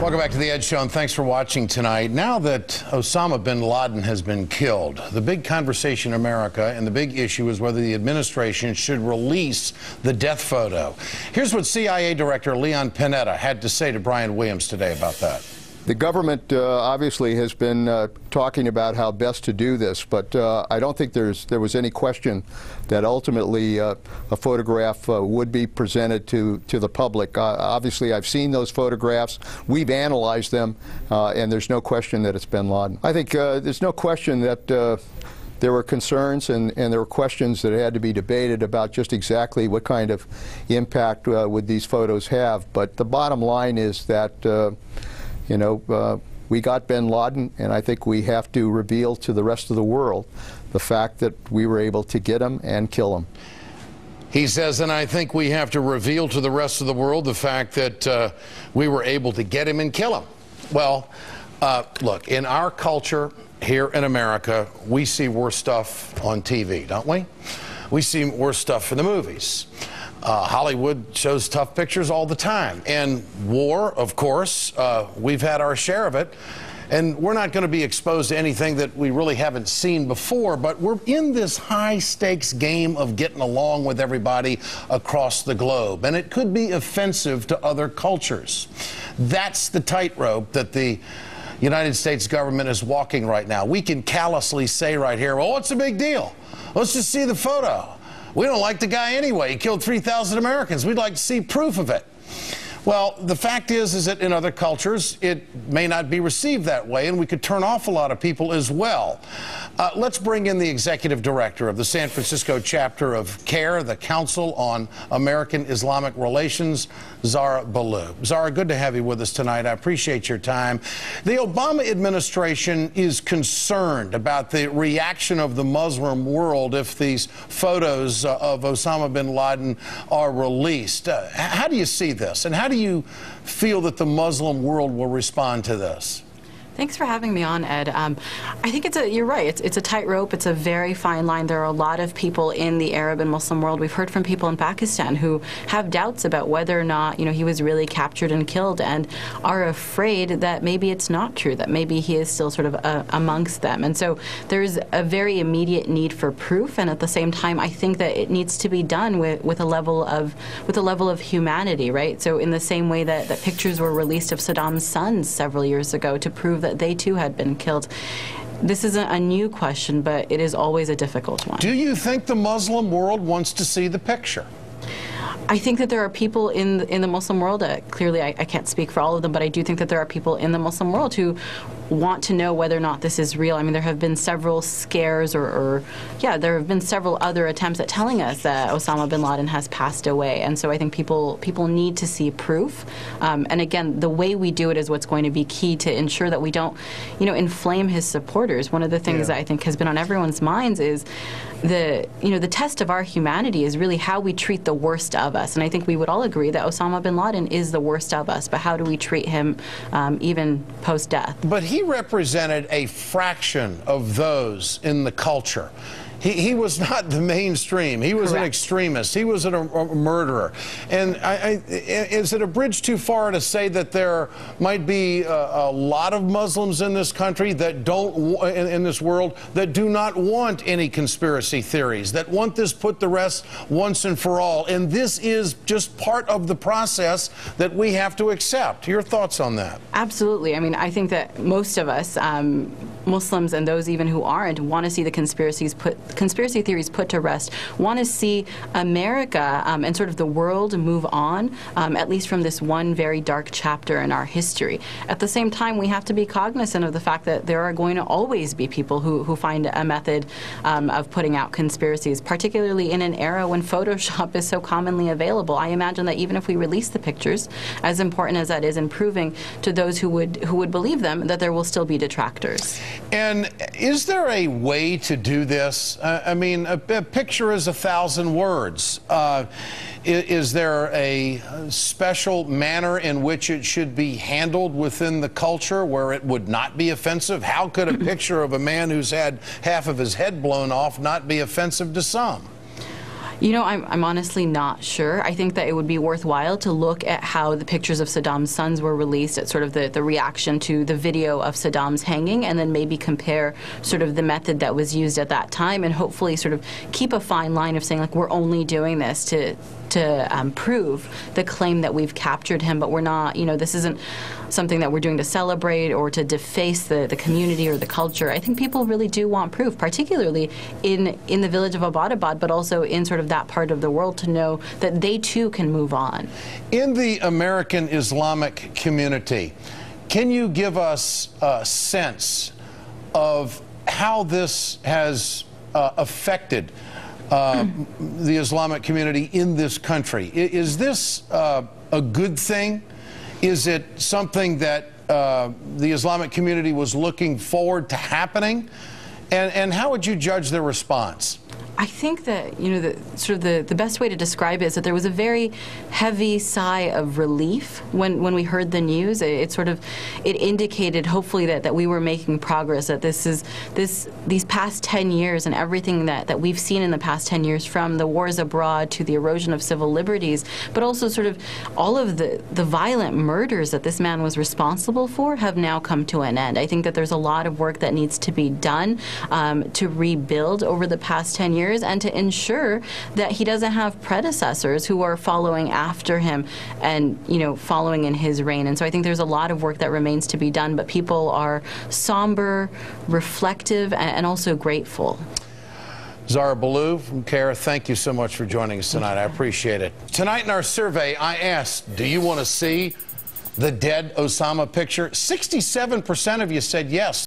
Welcome back to The Ed Show, and thanks for watching tonight. Now that Osama bin Laden has been killed, the big conversation in America and the big issue is whether the administration should release the death photo. Here's what CIA Director Leon Panetta had to say to Brian Williams today about that. The government obviously has been talking about how best to do this, but I don't think there was any question that ultimately a photograph would be presented to the public. Obviously, I've seen those photographs. We've analyzed them, and there's no question that it's bin Laden. I think there's no question that there were concerns and there were questions that had to be debated about just exactly what kind of impact would these photos have. But the bottom line is that we got bin Laden, and I think we have to reveal to the rest of the world the fact that we were able to get him and kill him. He says, and I think we have to reveal to the rest of the world the fact that we were able to get him and kill him. Well, look, in our culture here in America, we see worse stuff on TV, don't we? We see worse stuff in the movies. Hollywood shows tough pictures all the time. And war, of course, we've had our share of it. And we're not going to be exposed to anything that we really haven't seen before, but we're in this high-stakes game of getting along with everybody across the globe. And it could be offensive to other cultures. That's the tightrope that the United States government is walking right now. We can callously say right here, well, what's the big deal? Let's just see the photo. We don't like the guy anyway. He killed 3,000 Americans. We'd like to see proof of it. Well, the fact is that in other cultures, it may not be received that way, and we could turn off a lot of people as well. Let's bring in the executive director of the San Francisco chapter of CARE, the Council on American Islamic Relations, Zara Ballou. Zara, good to have you with us tonight. I appreciate your time. The Obama administration is concerned about the reaction of the Muslim world if these photos of Osama bin Laden are released. How do you see this, and how do you feel that the Muslim world will respond to this? Thanks for having me on, Ed. I think you're right. It's a tightrope. It's a very fine line. There are a lot of people in the Arab and Muslim world. We've heard from people in Pakistan who have doubts about whether or not, he was really captured and killed, and are afraid that maybe it's not true, that maybe he is still sort of amongst them. And so there's a very immediate need for proof, and at the same time, I think that it needs to be done with a level of humanity, right? So in the same way that pictures were released of Saddam's sons several years ago to prove that they too had been killed. This isn't a new question, but it is always a difficult one. Do you think the Muslim world wants to see the picture? I think that there are people in the Muslim world, clearly I can't speak for all of them, but I do think that there are people in the Muslim world who want to know whether or not this is real. I mean, there have been several scares there have been several other attempts at telling us that Osama bin Laden has passed away. And so I think people need to see proof. And again, the way we do it is what's going to be key to ensure that we don't, inflame his supporters. One of the things that I think has been on everyone's minds is the test of our humanity is really how we treat the worst of us. And I think we would all agree that Osama bin Laden is the worst of us, but how do we treat him even post-death? But he represented a fraction of those in the culture. He was not the mainstream. He was an extremist. He was a murderer. And is it a bridge too far to say that there might be a lot of Muslims in this country that in this world that do not want any conspiracy theories, that want this put to rest once and for all? And this is just part of the process that we have to accept. Your thoughts on that? Absolutely. I mean, I think that most of us, Muslims and those even who aren't, want to see the conspiracy theories put to rest, want to see America and sort of the world move on, at least from this one very dark chapter in our history. At the same time, we have to be cognizant of the fact that there are going to always be people who find a method of putting out conspiracies, particularly in an era when Photoshop is so commonly available. I imagine that even if we release the pictures, as important as that is in proving to those who would believe them, that there will still be detractors. And is there a way to do this? I mean, a picture is 1,000 words. Is there a special manner in which it should be handled within the culture where it would not be offensive? How could a picture of a man who's had half of his head blown off not be offensive to some? You know, I'm honestly not sure. I think that it would be worthwhile to look at how the pictures of Saddam's sons were released, at sort of the reaction to the video of Saddam's hanging, and then maybe compare sort of the method that was used at that time, and hopefully sort of keep a fine line of saying, like, we're only doing this to prove the claim that we've captured him, but we're not, you know, this isn't something that we're doing to celebrate or to deface the community or the culture. I think people really do want proof, particularly in the village of Abbottabad, but also in sort of that part of the world, to know that they too can move on. In the American Islamic community, can you give us a sense of how this has affected the Islamic community in this country? Is this a good thing? Is it something that the Islamic community was looking forward to happening? And how would you judge their response? I think that, you know, the best way to describe it is that there was a very heavy sigh of relief when we heard the news. It indicated hopefully that we were making progress, that these past 10 years and everything that we've seen in the past 10 years, from the wars abroad to the erosion of civil liberties, but also sort of all of the violent murders that this man was responsible for, have now come to an end. I think that there's a lot of work that needs to be done to rebuild over the past 10 years, and to ensure that he doesn't have predecessors who are following after him and, you know, following in his reign. And so I think there's a lot of work that remains to be done, but people are somber, reflective, and also grateful. Zara Ballou from CARE, thank you so much for joining us tonight. I appreciate it. Tonight in our survey, I asked, do you want to see the dead Osama picture? 67% of you said yes.